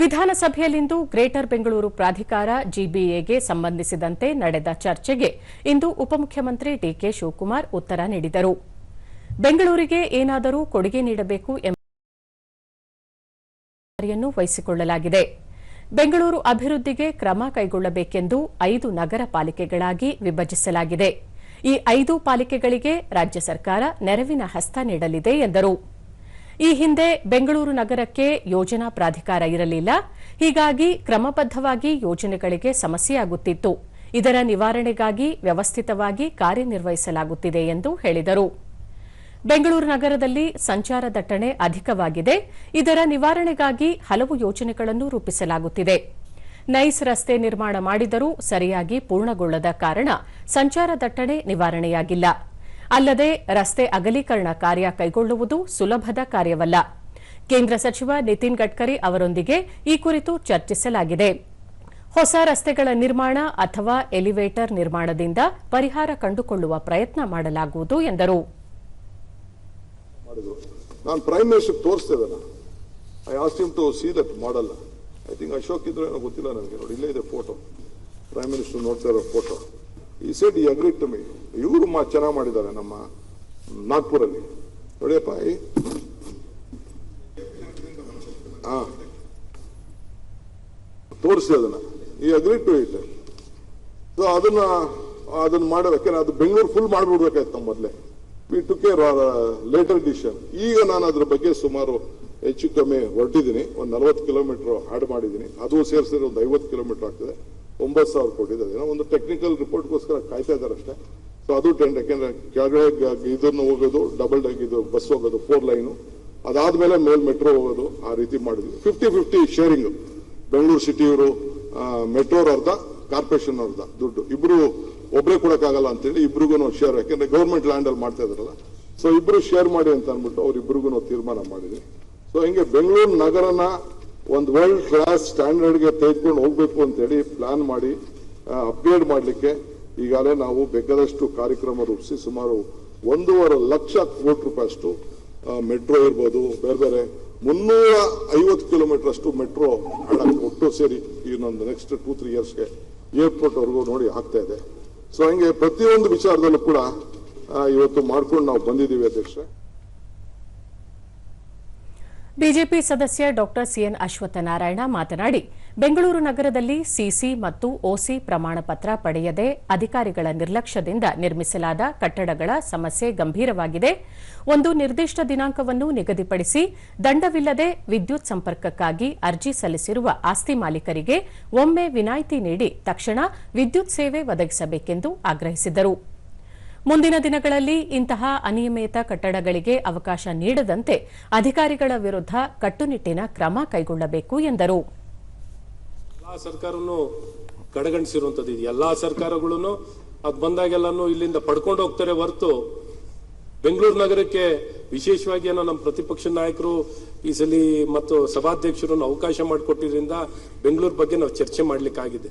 ವಿಧಾನಸಭೆಯಲ್ಲಿಂದು ಗ್ರೇಟರ್ ಬೆಂಗಳೂರು ಪ್ರಾಧಿಕಾರ ಜಿಬಿಎಗೆ ಸಂಬಂಧಿಸಿದಂತೆ ನಡೆದ ಚರ್ಚೆಗೆ ಇಂದು ಉಪಮುಖ್ಯಮಂತ್ರಿ ಡಿಕೆ ಶಿವಕುಮಾರ್ ಉತ್ತರ ನೀಡಿದರು. ಬೆಂಗಳೂರಿಗೆ ಏನಾದರೂ ಕೊಡುಗೆ ನೀಡಬೇಕು ಎಂಬ ಜವಾಬ್ದಾರಿಯನ್ನು ವಹಿಸಿಕೊಳ್ಳಲಾಗಿದೆ. ಬೆಂಗಳೂರು ಅಭಿವೃದ್ಧಿಗೆ ಕ್ರಮ ಕೈಗೊಳ್ಳಬೇಕೆಂದು 5 ನಗರ ಪಾಲಿಕೆಗಳಾಗಿ ವಿಭಜಿಸಲಾಗಿದೆ. ಈ 5 ಪಾಲಿಕೆಗಳಿಗೆ ರಾಜ್ಯ ಸರ್ಕಾರ ನೆರವಿನ ಹಸ್ತ ನೀಡಲಿದೆ ಎಂದರು. ಈ ಹಿಂದೆ ಬೆಂಗಳೂರು ನಗರಕ್ಕೆ ಯೋಜನಾ ಪ್ರಾಧಿಕಾರ ಇರಲಿಲ್ಲ. ಹೀಗಾಗಿ ಕ್ರಮಬದ್ಧವಾಗಿ ಯೋಜನೆಗಳಿಗೆ ಸಮಸ್ಯೆಯಾಗುತ್ತಿತ್ತು. ಇದರ ನಿವಾರಣೆಗಾಗಿ ವ್ಯವಸ್ಥಿತವಾಗಿ ಕಾರ್ಯನಿರ್ವಹಿಸಲಾಗುತ್ತಿದೆ ಎಂದು ಹೇಳಿದರು. ಬೆಂಗಳೂರು ನಗರದಲ್ಲಿ ಸಂಚಾರ ದಟ್ಟಣೆ ಅಧಿಕವಾಗಿದೆ. ಇದರ ನಿವಾರಣೆಗಾಗಿ ಹಲವು ಯೋಜನೆಗಳನ್ನು ರೂಪಿಸಲಾಗುತ್ತಿದೆ. ನೈಸ್ ರಸ್ತೆ ನಿರ್ಮಾಣ ಮಾಡಿದರೂ ಸರಿಯಾಗಿ ಪೂರ್ಣಗೊಳ್ಳದ ಕಾರಣ ಸಂಚಾರ ದಟ್ಟಣೆ ನಿವಾರಣೆಯಾಗಿಲ್ಲ. ಅಲ್ಲದೆ ರಸ್ತೆ ಅಗಲೀಕರಣ ಕಾರ್ಯ ಕೈಗೊಳ್ಳುವುದು ಸುಲಭದ ಕಾರ್ಯವಲ್ಲ. ಕೇಂದ್ರ ಸಚಿವ ನಿತಿನ್ ಗಡ್ಕರಿ ಅವರೊಂದಿಗೆ ಈ ಕುರಿತು ಚರ್ಚಿಸಲಾಗಿದೆ. ಹೊಸ ರಸ್ತೆಗಳ ನಿರ್ಮಾಣ ಅಥವಾ ಎಲಿವೇಟರ್ ನಿರ್ಮಾಣದಿಂದ ಪರಿಹಾರ ಕಂಡುಕೊಳ್ಳುವ ಪ್ರಯತ್ನ ಮಾಡಲಾಗುವುದು ಎಂದರು. ನಾನು ಪ್ರೈಮ್ ಮಿನಿಸ್ಟರ್ ತೋರಿಸ್ತೇವೆ. I asked him to see that model. I think Ashok ಇದ್ರೆ ಗೊತ್ತಿಲ್ಲ ನನಗೆ. ನೋಡಿ, ಇಲ್ಲೇ ಇದೆ ಫೋಟೋ. ಪ್ರೈಮ್ ಮಿನಿಸ್ಟರ್ ನೋಡ್ತಾ ಇರೋ ಫೋಟೋ. ಈ ಸೆಡ್ ಈ ಅಗ್ರಿ ಟು ಮೀ. ಇವರು ಚೆನ್ನಾಗಿ ಮಾಡಿದ್ದಾರೆ ನಮ್ಮ ನಾಗ್ಪುರಲ್ಲಿ. ನೋಡಿಯಪ್ಪ, ತೋರಿಸಿ ಅದನ್ನ. ಈ ಅಗ್ರಿ ಟು ಇಟ್. ಸೊ ಅದನ್ನ ಮಾಡಬೇಕಂದ್ರೆ ಅದು ಬೆಂಗಳೂರು ಫುಲ್ ಮಾಡಿಬಿಡ್ಬೇಕಾಯ್ತು ನಮ್ಮ ಮೊದಲೇ. We took a later decision. ಈಗ ನಾನು ಅದ್ರ ಬಗ್ಗೆ ಸುಮಾರು ಹೆಚ್ಚು ಕಮ್ಮಿ ಹೊರಟಿದ್ದೀನಿ. ಒಂದು 40 ಕಿಲೋಮೀಟರ್ ಆಡ್ ಮಾಡಿದ್ದೀನಿ. ಅದು ಸೇರಿಸಿದ್ರೆ ಒಂದು 50 ಕಿಲೋಮೀಟರ್ ಆಗ್ತದೆ. 9,000 ಕೋಟಿ ಇದೆ. ಒಂದು ಟೆಕ್ನಿಕಲ್ ರಿಪೋರ್ಟ್ಗೋಸ್ಕರ ಕಾಯ್ತಾ ಇದ್ದಾರೆ ಅಷ್ಟೇ. ಸೊ ಅದು ಯಾಕೆಂದ್ರೆ ಕೆಳಗಡೆ ಇದನ್ನು ಹೋಗೋದು, ಡಬಲ್ ಇದು ಬಸ್ ಹೋಗೋದು 4 ಲೈನು, ಅದಾದ್ಮೇಲೆ ಮೇಲ್ ಮೆಟ್ರೋ ಹೋಗೋದು, ಆ ರೀತಿ ಮಾಡಿದ್ವಿ. 50-50 ಶೇರಿಂಗ್. ಬೆಂಗಳೂರು ಸಿಟಿಯವರು ಮೆಟ್ರೋರ್ ಅರ್ಧ, ಕಾರ್ಪೊರೇಷನ್ ಅರ್ಧ ದುಡ್ಡು. ಇಬ್ರು ಒಬ್ಬರೇ ಕೊಡಕ್ಕಾಗಲ್ಲ ಅಂತೇಳಿ ಇಬ್ರಿಗೂ ಶೇರ್, ಯಾಕೆಂದ್ರೆ ಗೌರ್ಮೆಂಟ್ ಲ್ಯಾಂಡ್ ಅಲ್ಲಿ ಮಾಡ್ತಾ ಇದ್ರಲ್ಲ. ಸೊ ಇಬ್ರು ಶೇರ್ ಮಾಡಿ ಅಂತ ಅಂದ್ಬಿಟ್ಟು ಅವ್ರಿಬ್ರಿಗೂ ತೀರ್ಮಾನ ಮಾಡಿದ್ವಿ. ಸೊ ಹಿಂಗೆ ಬೆಂಗಳೂರು ನಗರನ ಒಂದು ವರ್ಲ್ಡ್ ಕ್ಲಾಸ್ ಸ್ಟ್ಯಾಂಡರ್ಡ್ಗೆ ತೆಗೆದುಕೊಂಡು ಹೋಗ್ಬೇಕು ಅಂತೇಳಿ ಪ್ಲಾನ್ ಮಾಡಿ ಅಪ್ಗ್ರೇಡ್ ಮಾಡಲಿಕ್ಕೆ ಈಗಾಗಲೇ ನಾವು ಬೇಕಾದಷ್ಟು ಕಾರ್ಯಕ್ರಮ ರೂಪಿಸಿ ಸುಮಾರು 1.5 ಲಕ್ಷ ಕೋಟಿ ರೂಪಾಯಿ ಅಷ್ಟು ಮೆಟ್ರೋ ಇರ್ಬೋದು, ಬೇರೆ ಬೇರೆ 350 ಕಿಲೋಮೀಟರ್ ಅಷ್ಟು ಮೆಟ್ರೋ ಒಟ್ಟು ಸೇರಿ ಇನ್ನೊಂದು ನೆಕ್ಸ್ಟ್ 2-3 ಇಯರ್ಸ್ಗೆ ಏರ್ಪೋರ್ಟ್ ವರೆಗೂ ನೋಡಿ ಆಗ್ತಾ ಇದೆ. ಸೊ ಹಂಗೆ ಪ್ರತಿಯೊಂದು ವಿಚಾರದಲ್ಲೂ ಕೂಡ ಇವತ್ತು ಮಾಡ್ಕೊಂಡು ನಾವು ಬಂದಿದ್ದೀವಿ ಅಧ್ಯಕ್ಷ. ಬಿಜೆಪಿ ಸದಸ್ಯ ಡಾ ಸಿಎನ್ ಅಶ್ವತ್ಥನಾರಾಯಣ ಮಾತನಾಡಿ, ಬೆಂಗಳೂರು ನಗರದಲ್ಲಿ ಸಿಸಿ ಮತ್ತು ಒಸಿ ಪ್ರಮಾಣ ಪತ್ರ ಪಡೆಯದೆ ಅಧಿಕಾರಿಗಳ ನಿರ್ಲಕ್ಷ್ಯದಿಂದ ನಿರ್ಮಿಸಲಾದ ಕಟ್ಟಡಗಳ ಸಮಸ್ಯೆ ಗಂಭೀರವಾಗಿದೆ. ಒಂದು ನಿರ್ದಿಷ್ಟ ದಿನಾಂಕವನ್ನು ನಿಗದಿಪಡಿಸಿ ದಂಡವಿಲ್ಲದೆ ವಿದ್ಯುತ್ ಸಂಪರ್ಕಕ್ಕಾಗಿ ಅರ್ಜಿ ಸಲ್ಲಿಸಿರುವ ಆಸ್ತಿ ಮಾಲೀಕರಿಗೆ ಒಮ್ಮೆ ವಿನಾಯಿತಿ ನೀಡಿ ತಕ್ಷಣ ವಿದ್ಯುತ್ ಸೇವೆ ಒದಗಿಸಬೇಕೆಂದು ಆಗ್ರಹಿಸಿದರು. ಮುಂದಿನ ದಿನಗಳಲ್ಲಿ ಇಂತಹ ಅನಿಯಮಿತ ಕಟ್ಟಡಗಳಿಗೆ ಅವಕಾಶ ನೀಡದಂತೆ ಅಧಿಕಾರಿಗಳ ವಿರುದ್ಧ ಕಟ್ಟುನಿಟ್ಟಿನ ಕ್ರಮ ಕೈಗೊಳ್ಳಬೇಕು ಎಂದರು. ಎಲ್ಲಾ ಸರ್ಕಾರನು ಕಡೆಗಣಿಸಿರುವಂತದ್ದು ಇದೆ. ಎಲ್ಲಾ ಸರ್ಕಾರಗಳನ್ನು ಅದು ಬಂದಾಗೆಲ್ಲಾನು ಇಲ್ಲಿಂದ ಪಡ್ಕೊಂಡು ಹೋಗ್ತಾರೆ ಹೊರತು ಬೆಂಗಳೂರು ನಗರಕ್ಕೆ ವಿಶೇಷವಾಗಿ ನಮ್ಮ ಪ್ರತಿಪಕ್ಷ ನಾಯಕರು ಈ ಸಲ ಮತ್ತು ಸಭಾಧ್ಯಕ್ಷರನ್ನು ಅವಕಾಶ ಮಾಡಿಕೊಟ್ಟಿದ್ರಿಂದ ಬೆಂಗಳೂರು ಬಗ್ಗೆ ನಾವು ಚರ್ಚೆ ಮಾಡ್ಲಿಕ್ಕಾಗಿದೆ.